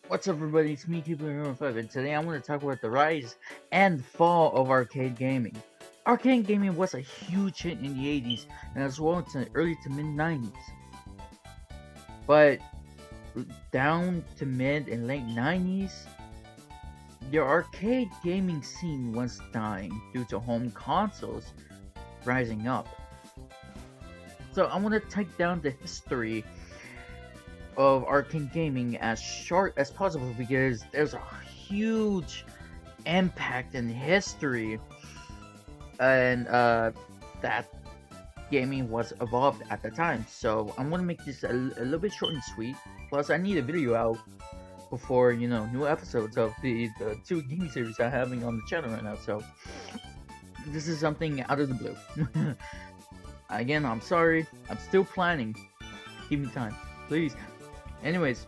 What's up, everybody? It's me, Keeper05, and today I want to talk about the rise and fall of arcade gaming. Arcade gaming was a huge hit in the 80s and as well into the early to mid 90s, but down to mid and late 90s, the arcade gaming scene was dying due to home consoles rising up. So I want to take down the history of arcade gaming as short as possible because there's a huge impact in history and that gaming was evolved at the time. So I'm gonna make this a little bit short and sweet. Plus, I need a video out before new episodes of the two gaming series I'm having on the channel right now. So this is something out of the blue. Again, I'm sorry. I'm still planning. Give me time, please. Anyways,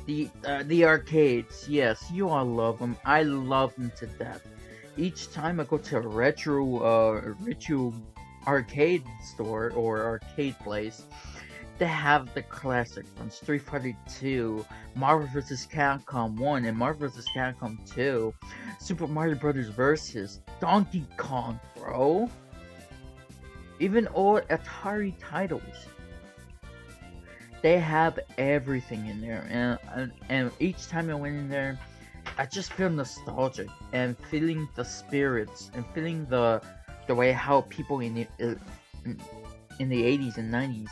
the arcades, yes, you all love them. I love them to death. Each time I go to a retro arcade store or arcade place, they have the classic from Street Fighter 2, Marvel vs. Capcom 1, and Marvel vs. Capcom 2, Super Mario Brothers vs. Donkey Kong, bro. Even old Atari titles. They have everything in there, and each time I went in there, I just feel nostalgic and feeling the spirits and feeling the way how people in the 80s and 90s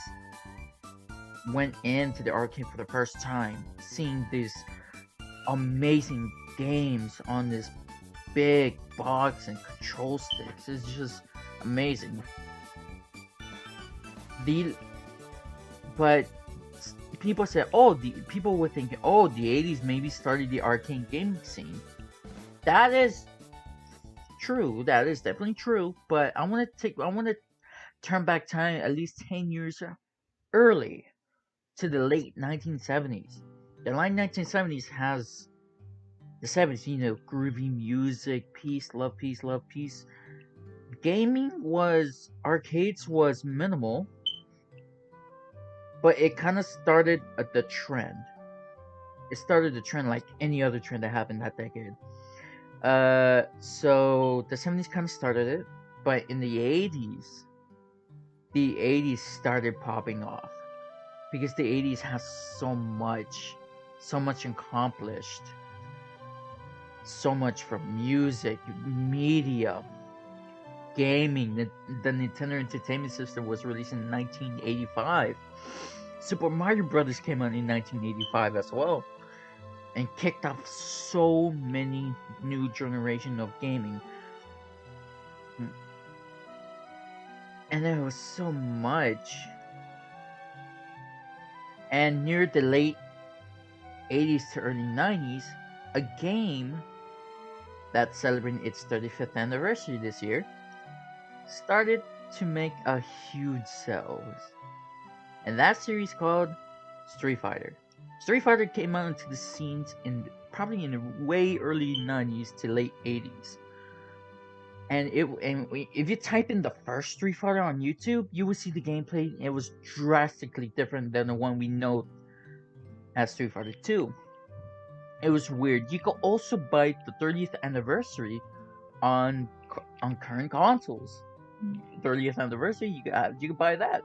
went into the arcade for the first time, seeing these amazing games on this big box and control sticks. It's just amazing. The but people say, oh, people would think, oh, the 80s maybe started the arcade gaming scene. That is true. That is definitely true. But I want to turn back time at least 10 years early to the late 1970s. The late 1970s has the 70s, groovy music, peace, love, peace, love, peace. Gaming was arcades was minimal, but it kind of started the trend. It started the trend like any other trend that happened that decade. So the 70s kind of started it, but in the 80s started popping off because the 80s has so much accomplished, so much from music, media, gaming. The Nintendo Entertainment System was released in 1985. Super Mario Brothers came out in 1985 as well, and kicked off so many new generation of gaming. And there was so much. And near the late 80s to early 90s, a game that's celebrating its 35th anniversary this year started to make a huge sales. And that series called Street Fighter. Street Fighter came out into the scenes probably in the way early 90s to late 80s. And if you type in the first Street Fighter on YouTube, you will see the gameplay. It was drastically different than the one we know as Street Fighter 2. It was weird. You could also buy the 30th anniversary on current consoles. 30th anniversary, you could buy that.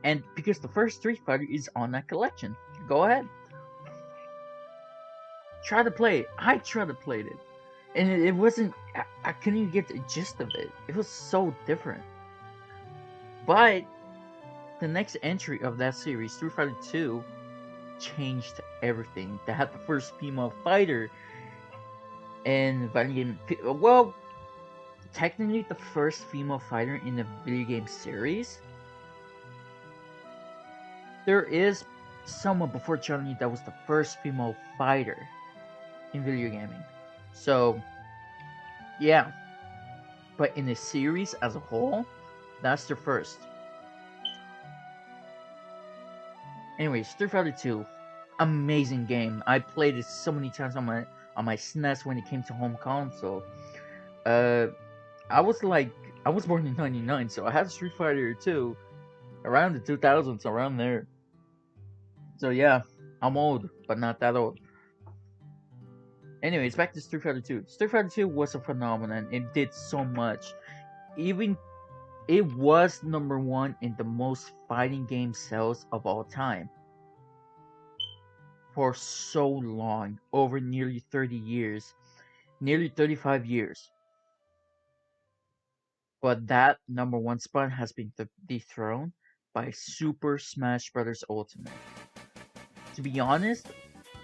And because the first Street Fighter is on that collection, go ahead. Try to play it. I tried to play it. And it wasn't, I couldn't even get the gist of it. It was so different. But the next entry of that series, Street Fighter 2, changed everything. They had the first female fighter in video game. Well, technically the first female fighter in a video game series. There is someone before Chun-Li that was the first female fighter in video gaming. So, yeah. But in the series as a whole, that's the first. Anyway, Street Fighter 2, amazing game. I played it so many times on my SNES when it came to home console. I was born in '99, so I had Street Fighter 2 around the 2000s, around there. So yeah, I'm old, but not that old. Anyways, back to Street Fighter 2. Street Fighter 2 was a phenomenon. It did so much. Even it was number one in the most fighting game sales of all time for so long, over nearly 30 years, nearly 35 years. But that number one spot has been dethroned by Super Smash Bros. Ultimate. To be honest,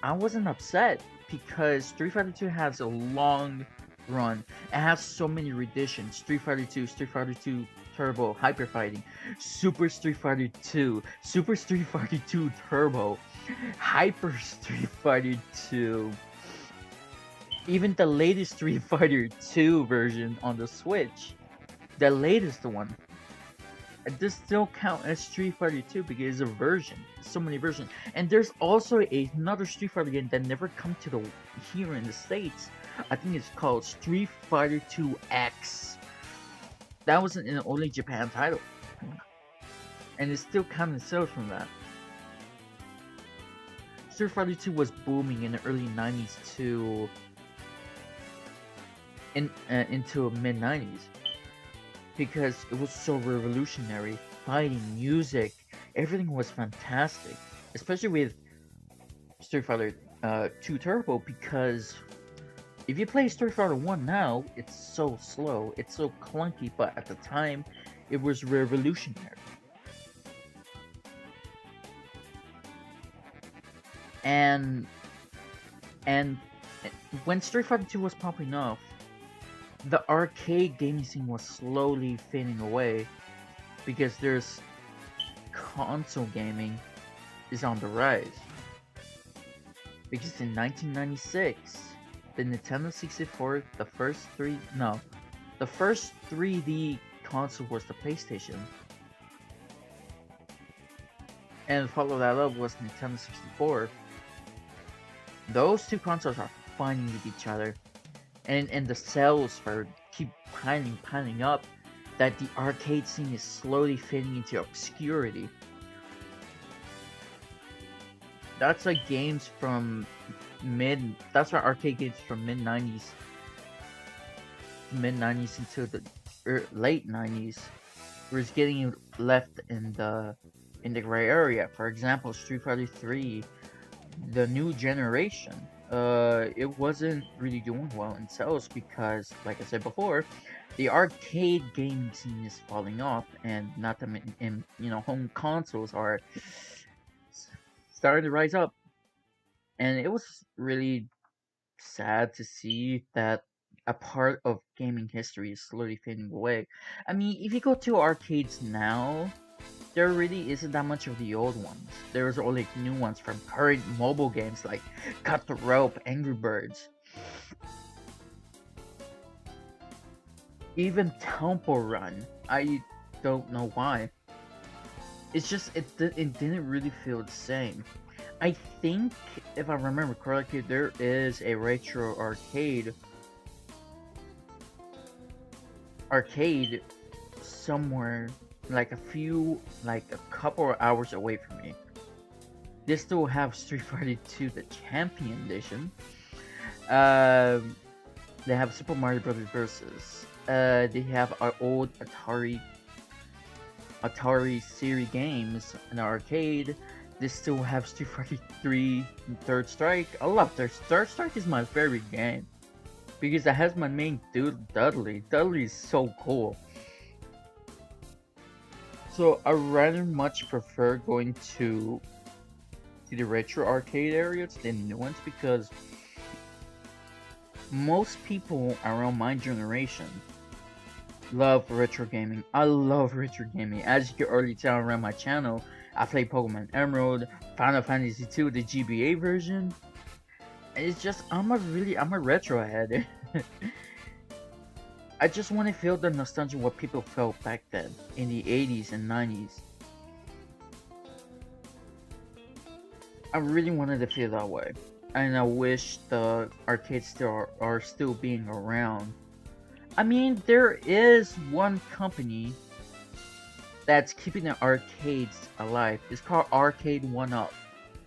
I wasn't upset because Street Fighter 2 has a long run. It has so many renditions. Street Fighter 2, Street Fighter 2 Turbo, Hyper Fighting, Super Street Fighter 2, Super Street Fighter 2 Turbo, Hyper Street Fighter 2, even the latest Street Fighter 2 version on the Switch, the latest one. This still count as Street Fighter 2 because it's a version. So many versions. And there's also another Street Fighter game that never come to the here in the States. I think it's called Street Fighter 2 X. That was an only Japan title. And it still counted sales from that. Street Fighter 2 was booming in the early 90s to into mid 90s. Because it was so revolutionary. Fighting, music, everything was fantastic. Especially with Street Fighter 2 Turbo, because if you play Street Fighter 1 now, it's so slow, it's so clunky, but at the time, it was revolutionary. And when Street Fighter 2 was popping off, the arcade gaming scene was slowly fading away because there's console gaming is on the rise. Because in 1996, the Nintendo 64, the first 3D console was the PlayStation. And follow that up was Nintendo 64. Those two consoles are fighting with each other. And the sales for keep piling up, that the arcade scene is slowly fading into obscurity. That's like games from that's why arcade games from mid 90s into the late 90s was getting left in the gray area. For example, Street Fighter 3, the new generation. It wasn't really doing well in sales because, like I said before, the arcade gaming scene is falling off, and not to mention, home consoles are starting to rise up. And it was really sad to see that a part of gaming history is slowly fading away. I mean, if you go to arcades now, there really isn't that much of the old ones. There's only new ones from current mobile games like Cut the Rope, Angry Birds. Even Temple Run. I don't know why. It's just, it didn't really feel the same. I think, if I remember correctly, there is a retro arcade somewhere like a couple of hours away from me. They still have Street Fighter 2, the Champion Edition. They have Super Mario Bros. Versus. They have our old Atari series games in the arcade. They still have Street Fighter 3 and Third Strike. I love Third Strike is my favorite game because it has my main dude Dudley. Dudley is so cool. So I rather much prefer going to the retro arcade areas than new ones because most people around my generation love retro gaming. I love retro gaming. As you can already tell around my channel, I play Pokemon Emerald, Final Fantasy II, the GBA version. It's just I'm a retro head. I just want to feel the nostalgia what people felt back then in the 80s and 90s. I really wanted to feel that way, and I wish the arcades are still being around. I mean, there is one company that's keeping the arcades alive. It's called Arcade 1-Up.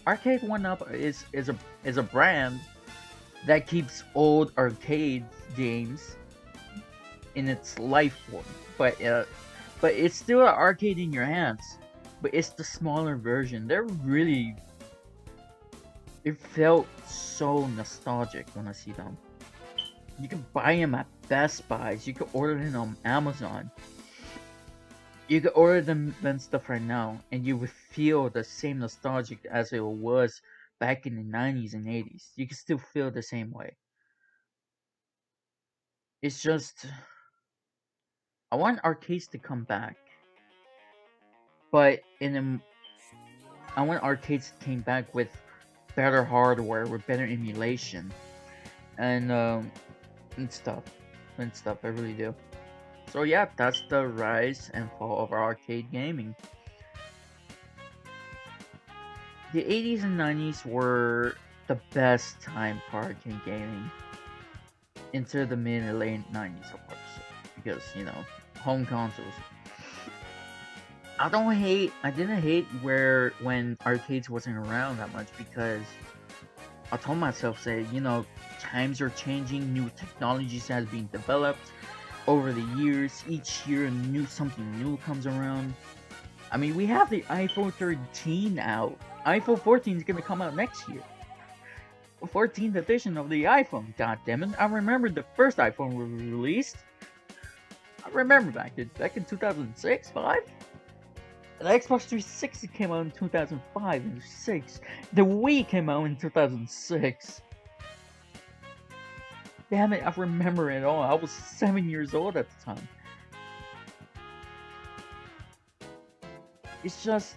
Arcade 1-Up is a brand that keeps old arcade games in its life form. But it's still an arcade in your hands. But it's the smaller version. They're really. It felt so nostalgic when I see them. You can buy them at Best Buys. You can order them on Amazon. You can order them and stuff right now, and you would feel the same nostalgic as it was back in the 90s and 80s. You can still feel the same way. It's just I want arcades to come back, but I want arcades to came back with better hardware, with better emulation, and and stuff, I really do. So yeah, that's the rise and fall of arcade gaming. The 80s and 90s were the best time for arcade gaming. Into the mid and late 90s, of course, because home consoles. I didn't hate when arcades wasn't around that much, because I told myself, times are changing, new technologies has been developed over the years. Each year something new comes around. I mean, we have the iPhone 13 out. iPhone 14 is gonna come out next year. 14th edition of the iPhone. God damn it! I remember the first iPhone was released. I remember back in 2006, 5. The Xbox 360 came out in 2005 and 6. The Wii came out in 2006. Damn it! I remember it all. I was 7 years old at the time. It's just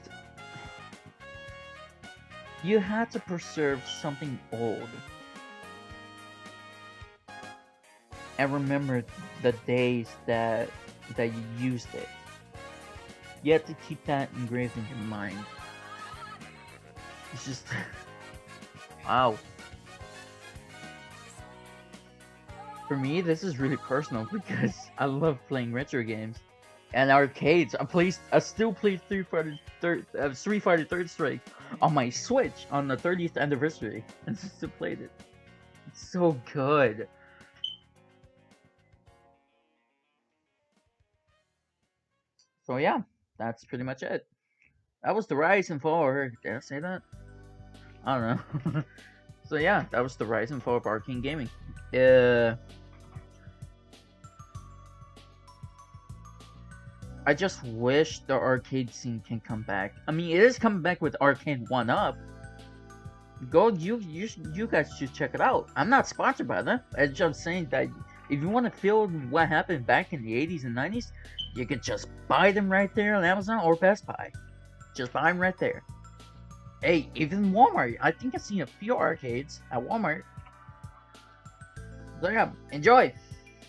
you had to preserve something old and remember the days that you used it. You have to keep that engraved in your mind. It's just wow. For me, this is really personal because I love playing retro games and arcades. I still play Street Fighter 3rd Strike on my Switch on the 30th anniversary, and still played it. It's so good. So yeah, that's pretty much it. That was the rise and fall. Or did I say that? I don't know. So yeah, that was the rise and fall of arcade gaming. I just wish the arcade scene can come back. I mean, it is coming back with Arcade 1-Up. You guys should check it out. I'm not sponsored by them. I'm just saying that if you want to feel what happened back in the 80s and 90s, you can just buy them right there on Amazon or Best Buy. Just buy them right there. Hey, even Walmart. I think I've seen a few arcades at Walmart. So yeah, enjoy.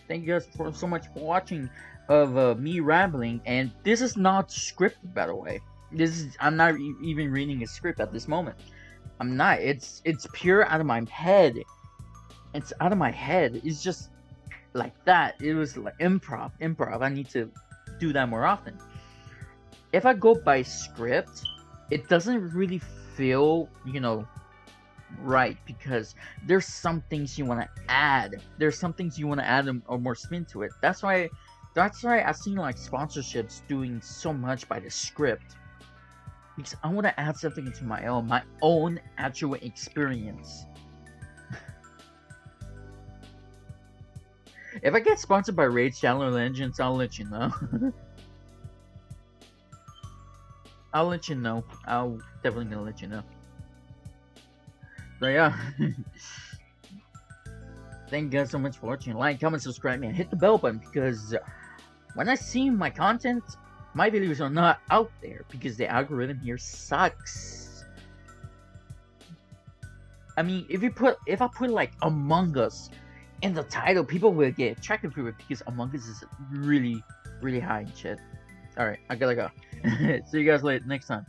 Thank you guys so much for watching of me rambling, and this is not scripted, by the way. I'm not even reading a script at this moment. I'm not. It's pure out of my head. It's out of my head. It's just like that. It was like improv. I need to do that more often. If I go by script, it doesn't really feel, right, because there's some things you want to add. There's some things you want to add or more spin to it. That's why I've seen like sponsorships doing so much by the script, because I want to add something into my own actual experience. If I get sponsored by Raid Shadow Legends, I'll let you know. I'll let you know. I'll definitely gonna let you know. So yeah. Thank you guys so much for watching. Like, comment, subscribe, and hit the bell button, because when I see my content, my videos are not out there because the algorithm here sucks. I mean, if I put like Among Us in the title, people will get attracted to it because Among Us is really, really high and shit. Alright, I gotta go. See you guys later next time.